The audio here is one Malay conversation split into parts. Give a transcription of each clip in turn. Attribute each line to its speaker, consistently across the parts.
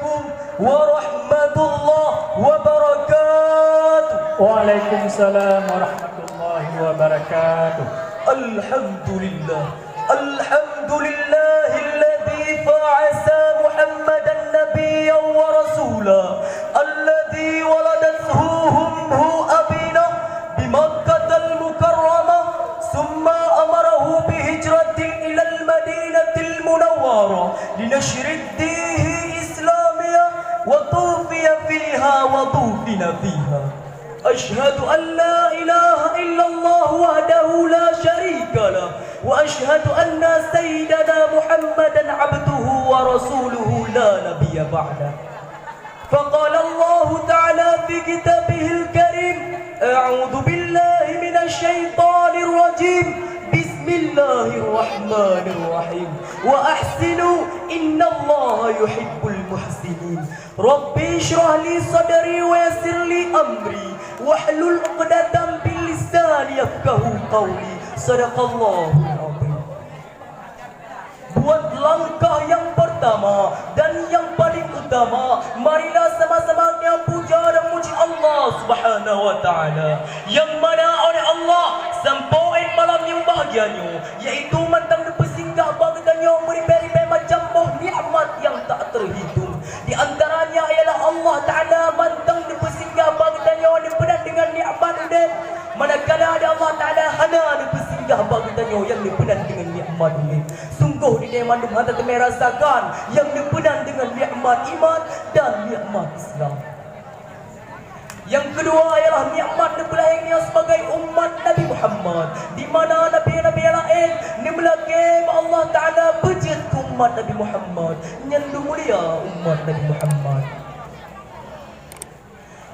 Speaker 1: Assalamualaikum warahmatullahi wabarakatuh.
Speaker 2: Waalaikumsalam warahmatullahi wabarakatuh.
Speaker 1: Alhamdulillah, alhamdulillahilladzi fa'asa Muhammadan nabiyyan wa rasula alladzi waladathu ummuhu abina bi Makkahil Mukarramah summa amarahu bi hijratin ila al-Madinatil Munawwarah linashri ad-din islamiyah wa tufiya fiha wa tufina fiha. أشهد أن لا إله إلا الله وحده لا شريك له وأشهد أن سيدنا محمدا عبده ورسوله لا نبي بعده. فقال الله تعالى في كتابه الكريم أعوذ بالله من الشيطان الرجيم بسم الله الرحمن الرحيم وأحسنوا إن الله يحب المحسنين. ربي اشرح لي صدري ويسر لي أمري واحلل عقدة من لساني يفقهوا قولي. Sadaqallahul azim. Buat langkah yang pertama dan yang paling utama, marilah sama-sama puja dan muji Allah Subhanahu wa taala yang mana oleh Allah sampai malam yang bahagianya, yaitu mantang bersinggah bagainya beribai-ibai macam nikmat yang tak terhitung. Di antaranya ialah Allah taala mantang bersinggah bagainya dipedan dengan nikmat dia. Manakala ada Allah taala hana bersinggah bagainya yang dipedan dengan nikmat dia. Sungguh di dalam mandum hati merasakan yang dipedan dengan nikmat iman dan nikmat Islam. Yang kedua ialah nikmat dibelahingnya sebagai umat Nabi Muhammad, di mana nabi-nabi lain dimelakai Allah taala bejit umat Nabi Muhammad, nyandu mulia umat Nabi Muhammad.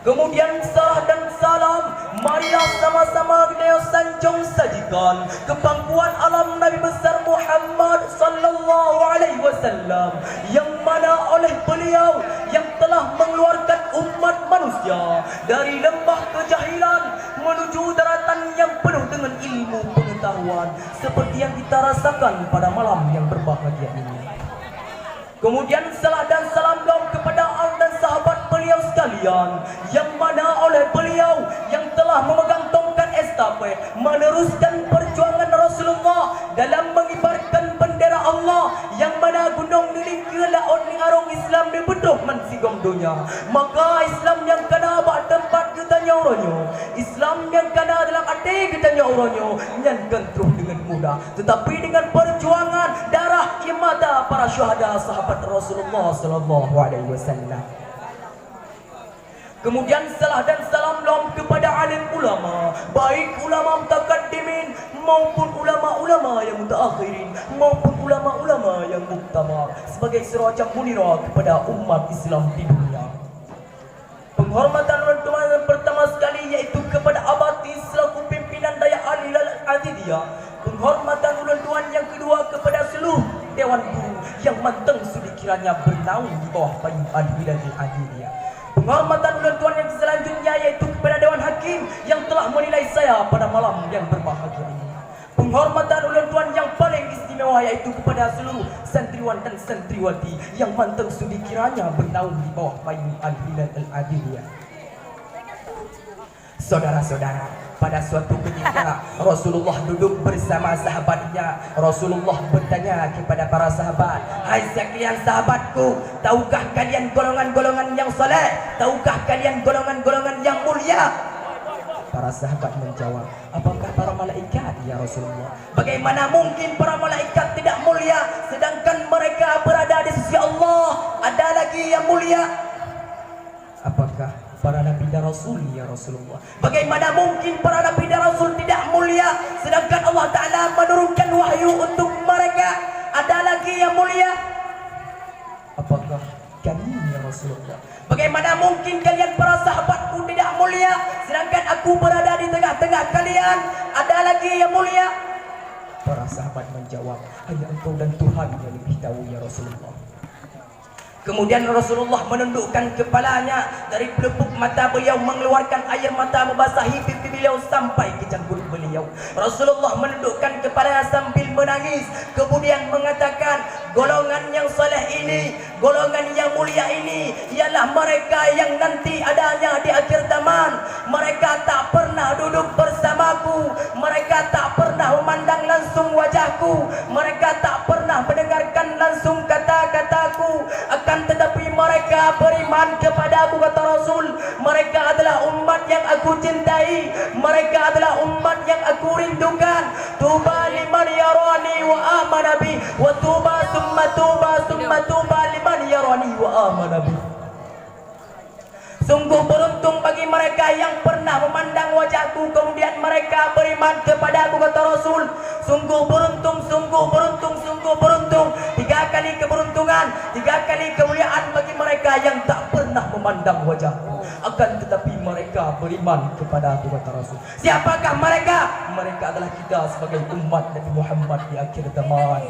Speaker 1: Kemudian salah dan salam, marilah sama-sama kita sanjung sajikan kepangkuan alam Nabi besar Muhammad sallallahu alaihi wasallam, yang mana oleh beliau yang telah mengeluarkan umat manusia dari lembah kejahilan menuju daratan yang penuh dengan ilmu pengetahuan seperti yang kita rasakan pada malam yang berbahagia ini. Kemudian salam dan salam kepada Allah dan sahabat beliau sekalian, yang mana oleh beliau yang telah memegang tongkat estafet meneruskan perjuangan Rasulullah dalam mengibarkan bendera Allah, yang mana gunung ni ke laut ni arung Islam ni betul mensigong dunia. Maka Islam yang kena buat tempat ketanya orangnya, Islam yang kena dalam hati ketanya orangnya, nyankan terus dengan mudah, tetapi dengan perjuangan darah imada para syuhada sahabat Rasulullah sallallahu alaihi wasallam. Kemudian salah dan salam kepada alim ulama, baik ulama mutaqaddimin maupun ulama-ulama yang mutaakhirin maupun ulama-ulama yang muktamar, sebagai serajam munira kepada umat Islam di dunia. Penghormatan teman-teman yang pertama sekali yaitu kepada Abati selaku pimpinan Daya Alilal Adidiyah. Penghormatan tuan yang kedua kepada seluruh Dewan Guru yang manteng sudi kiranya bernaung di bawah payung Alilal Adidiyah. Penghormatan tuan yang selanjutnya yaitu kepada Dewan Hakim yang telah menilai saya pada malam yang berbahagia ini. Penghormatan tuan yang paling istimewa yaitu kepada seluruh santriwan dan santriwati yang manteng sudi kiranya bernaung di bawah payung Al-Hilal Al-Adiliyah. Saudara-saudara, pada suatu ketika Rasulullah duduk bersama sahabatnya. Rasulullah bertanya kepada para sahabat, "Hai sekalian sahabatku, tahukah kalian golongan-golongan yang saleh? Tahukah kalian golongan-golongan yang mulia?" Para sahabat menjawab, "Apakah para malaikat ya Rasulullah?" "Bagaimana mungkin para malaikat tidak mulia sedangkan mereka berada di sisi Allah? Ada lagi yang mulia." "Apakah para nabi dan rasul ya Rasulullah?" "Bagaimana mungkin para nabi dan rasul tidak mulia sedangkan Allah Ta'ala menurunkan wahyu untuk mereka? Ada lagi yang mulia." "Apakah kami ya Rasulullah?" "Bagaimana mungkin kalian para sahabatku tidak mulia sedangkan aku berada di tengah-tengah kalian? Ada lagi yang mulia?" Para sahabat menjawab, "Hanya engkau dan Tuhan yang lebih tahu ya Rasulullah." Kemudian Rasulullah menundukkan kepalanya, dari pelupuk mata beliau mengeluarkan air mata membasahi pipi beliau sampai ke janggut beliau. beliau. Rasulullah menundukkan kepala sambil menangis, kemudian mengatakan, golongan yang saleh ini, golongan yang mulia ini ialah mereka yang nanti adanya di akhir zaman. Mereka tak pernah duduk bersamaku, mereka tak pernah memandang langsung wajahku, mereka tak pernah mendengarkan langsung kata-kataku, akan tetapi mereka beriman kepadaku, kata Rasul. Mereka adalah umat yang aku cintai, mereka adalah umat yang aku rindukan. Tuba liman yarani wa amana bi, wa tuba summa tuba summa tuba liman yarani wa amana bi. Sungguh beruntung bagi mereka yang pernah memandang wajahku kemudian mereka beriman kepadaku, kata Rasul. Sungguh beruntung, sungguh beruntung, sungguh beruntung. 3 kali keberuntungan, 3 kali kemuliaan bagi mereka yang tak pernah memandang wajahku, akan tetapi mereka beriman kepadaku, kata Rasul. Siapakah mereka? Mereka adalah kita sebagai umat Nabi Muhammad di akhir zaman.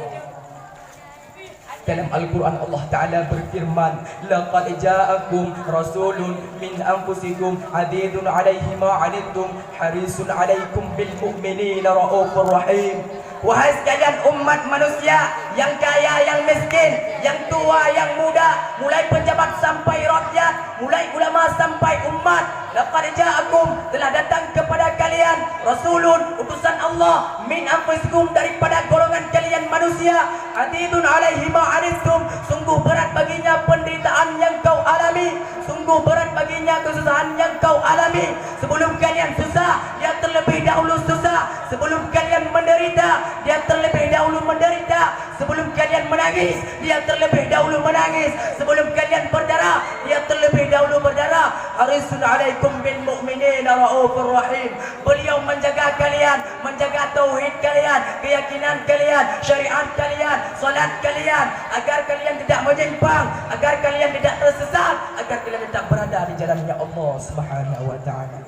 Speaker 1: Dalam Al-Quran Allah Ta'ala berfirman, laqad ja'akum rasulun min anfusikum azizun 'alaihi ma 'anittum harisun 'alaikum bil mu'minina raufur rahim. Wahai sekalian umat manusia, yang kaya, yang miskin, yang tua, yang muda, mulai pejabat sampai rakyat, mulai ulama sampai umat, laqad ja'akum, telah datang kepada kalian rasulun, utusan Allah, min anfusikum, daripada golongan kalian manusia, azizun 'alaihi ma 'anittum, sungguh berat baginya penderitaan yang kau alami, sungguh berat baginya kesusahan yang kau alami. Sebelum kalian susah, dia terlebih dahulu susah. Sebelum kalian menderita, dia terlebih dahulu menderita. Sebelum kalian menangis, dia terlebih dahulu menangis. Sebelum kalian berdarah, dia terlebih dahulu berdarah. Harisun 'alaikum bil mu'minina raufur rahim. Beliau menjaga kalian, menjaga tauhid kalian, keyakinan kalian, syariat kalian, salat kalian, agar kalian tidak menyimpang, agar kalian tidak tersesat, agar kalian tidak berada di jalannya Allah Subhanahu wa taala.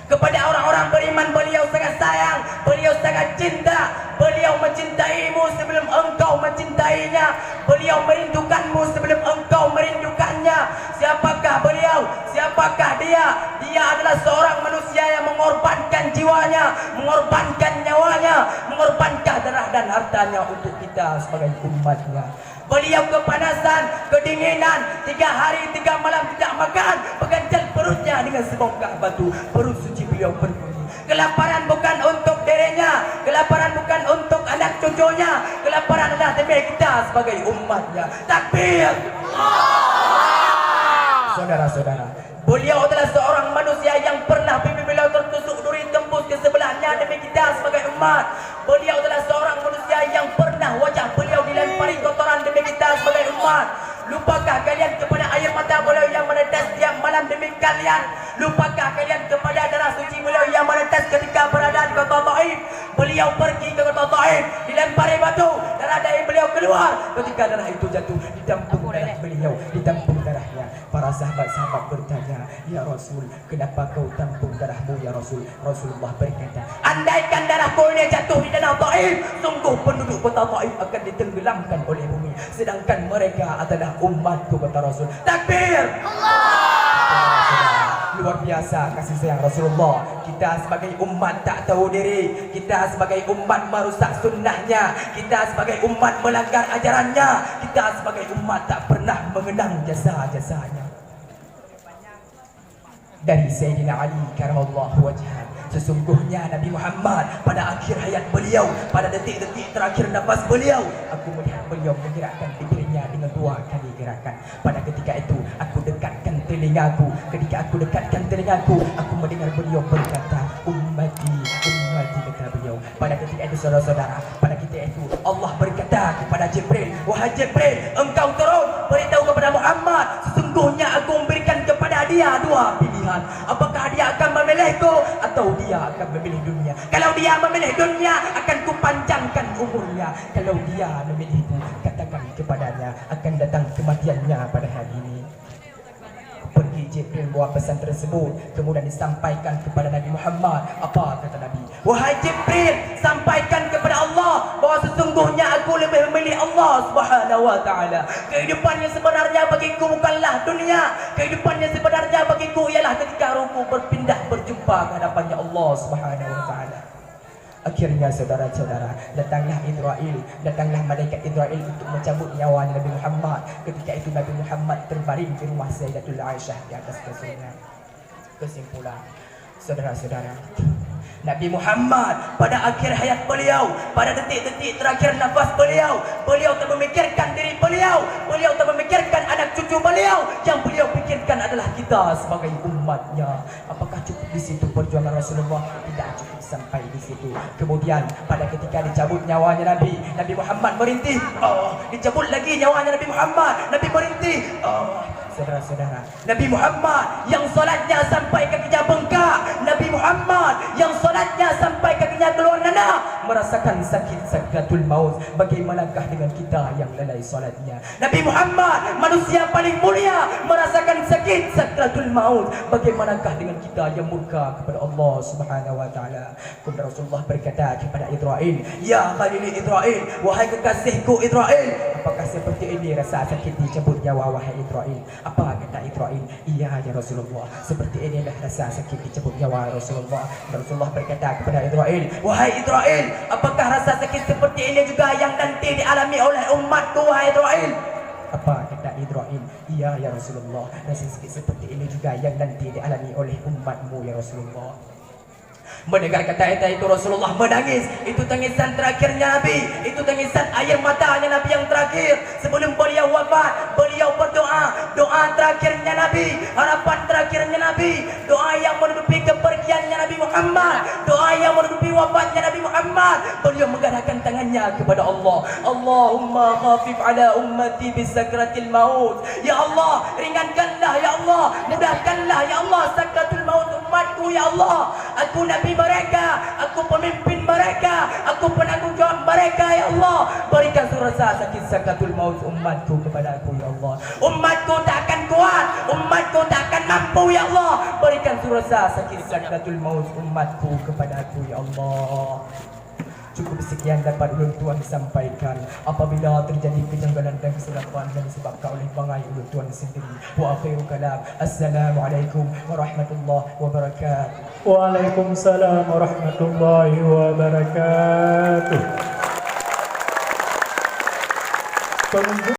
Speaker 1: Kepada orang-orang beriman beliau sangat sayang, beliau sangat cinta. Beliau mencintaimu sebelum engkau mencintainya, beliau merindukanmu sebelum engkau merindukannya. Siapakah beliau? Siapakah dia? Dia adalah seorang manusia yang mengorbankan jiwanya, mengorbankan nyawanya, mengorbankan darah dan hartanya untuk kita sebagai umatnya. Beliau kepanasan, kedinginan, 3 hari 3 malam tidak makan, berganjal perutnya dengan sebongkah batu. Perut suci beliau berbunyi. Kelaparan bukan untuk dirinya, kelaparan bukan untuk anak cucunya, kelaparan adalah demi kita sebagai umatnya. Takbir! Saudara-saudara, beliau adalah seorang manusia yang pernah pipi beliau tertusuk duri tembus ke sebelahnya demi kita sebagai umat. Beliau adalah seorang manusia yang pernah wajah beliau dilempari kotoran demi kita sebagai umat. Lupakah kalian kepada air mata beliau yang menetes tiap malam demi kalian? Lupakah kalian kepada darah suci beliau yang menetes ketika berada di kota Taif? Beliau pergi ke kota Taif, dilempari batu, darah dari beliau keluar. Ketika darah itu jatuh, ditampung darah beliau, ditampung darahnya. Para sahabat-sahabat bertanya, ya Rasul, kenapa kau tampung darahmu ya Rasul? Rasulullah berkata, andaikan darahku ini jatuh di danau Taif, sungguh penduduk kota Taif akan ditenggelamkan oleh bumi. Sedangkan mereka adalah umatku, kata Rasul. Takbir! Luar biasa kasih sayang Rasulullah. Kita sebagai umat tak tahu diri, kita sebagai umat merusak sunnahnya, kita sebagai umat melanggar ajarannya, kita sebagai umat tak pernah mengenang jasa-jasanya. Dari Sayyidina Ali karamallahu wajhah, sesungguhnya Nabi Muhammad pada akhir hayat beliau, pada detik-detik terakhir nafas beliau, aku melihat beliau menggerakkan bibirnya dengan 2 kali gerakan. Pada ketika itu aku dekatkan telingaku, ketika aku dekatkan telingaku, aku mendengar beliau berkata, ummati, ummati, kata beliau. Pada ketika itu saudara-saudara, pada ketika itu Allah berkata kepada Jibril, wahai Jibril, engkau turun beritahu kepada Muhammad, sesungguhnya aku memberikan kepada dia 2 pilihan. Apakah dia akan memilihku atau dia akan memilih dunia? Kalau dia memilih dunia, akan kupanjangkan umurnya. Kalau dia memilihku, katakan kepadanya akan datang kematiannya pada hari ini. Pergi Jibril bawa pesan tersebut, kemudian disampaikan kepada Nabi Muhammad. Apa kata Nabi? Wahai Jibril, sampaikan kepada Allah bahawa sesungguhnya aku lebih memilih Allah Subhanahu wa taala. Kehidupan yang sebenarnya bagiku bukanlah dunia. Kehidupan yang sebenarnya bagiku ialah ketika ruku berpindah berjumpa ke hadapannya Allah Subhanahu wa taala. Akhirnya saudara-saudara, datanglah Israel, datanglah malaikat Israel untuk mencabut nyawa Nabi Muhammad. Ketika itu Nabi Muhammad terbaring di rumah Sayyidatul Aisyah di atas kasurnya. Kesimpulan, saudara-saudara, Nabi Muhammad pada akhir hayat beliau, pada detik-detik terakhir nafas beliau, beliau tak memikirkan diri beliau, beliau tak memikirkan anak cucu beliau. Yang beliau pikirkan adalah kita sebagai umatnya. Apakah cukup di situ perjuangan Rasulullah? Tidak cukup sampai di situ. Kemudian pada ketika dicabut nyawanya Nabi Muhammad merintih. Dicabut lagi nyawanya Nabi Muhammad, Nabi merintih. Saudara-saudara, Nabi Muhammad yang solatnya sampai kakinya bengkak, Nabi Muhammad yang solatnya sampai kakinya keluar nanah, merasakan sakit sakratul maut. Bagaimanakah dengan kita yang lalai solatnya? Nabi Muhammad manusia paling mulia merasakan sakit sakratul maut. Bagaimanakah dengan kita yang murka kepada Allah Subhanahu wa taala? Kemudian Rasulullah berkata kepada Israel, "Ya Khalili Israel, wahai kekasihku Israel, apakah seperti ini rasa sakit dicabut nyawa wahai Israel?" Apa kata Israel? "Iya ya Rasulullah, seperti inilah rasa sakit dicabut nyawa Rasulullah." Dan Rasulullah berkata kepada Israel, "Wahai Israel, apakah rasa sakit seperti ini juga yang nanti dialami oleh umatku wahai Israel?" Apa kata Israel? "Iya ya Rasulullah, rasa sakit seperti ini juga yang nanti dialami oleh umatmu ya Rasulullah." Mendengar kata itu Rasulullah menangis. Itu tangisan terakhirnya Nabi, itu tangisan air matanya Nabi yang terakhir. Sebelum beliau wafat, beliau berdoa, doa terakhirnya Nabi, harapan terakhirnya Nabi, doa yang menutupi kepergiannya Nabi Muhammad, doa yang menutupi wafatnya Nabi Muhammad. Beliau menggerakkan tangannya kepada Allah, "Allahumma khafif ala ummati bisakratil maut." Ya Allah, ringankanlah ya Allah, mudahkanlah ya Allah sakratul maut umatku ya Allah. Aku Nabi mereka, aku pemimpin mereka, aku penanggung jawab mereka ya Allah. Berikan rasa sakit sakratul maut umatku kepada aku ya Allah. Umatku tak akan kuat, umatku tak akan mampu ya Allah. Berikan rasa sakit sakratul maut umatku kepada aku ya Allah. Cukup sekian dapat ulun tuan sampaikan. Apabila terjadi kejanggalan dan kesilapan yang disebabkan oleh bangai ulun tuan sendiri. Wa akhiru kalam. Assalamualaikum warahmatullahi wabarakatuh.
Speaker 2: Waalaikumsalam warahmatullahi wabarakatuh.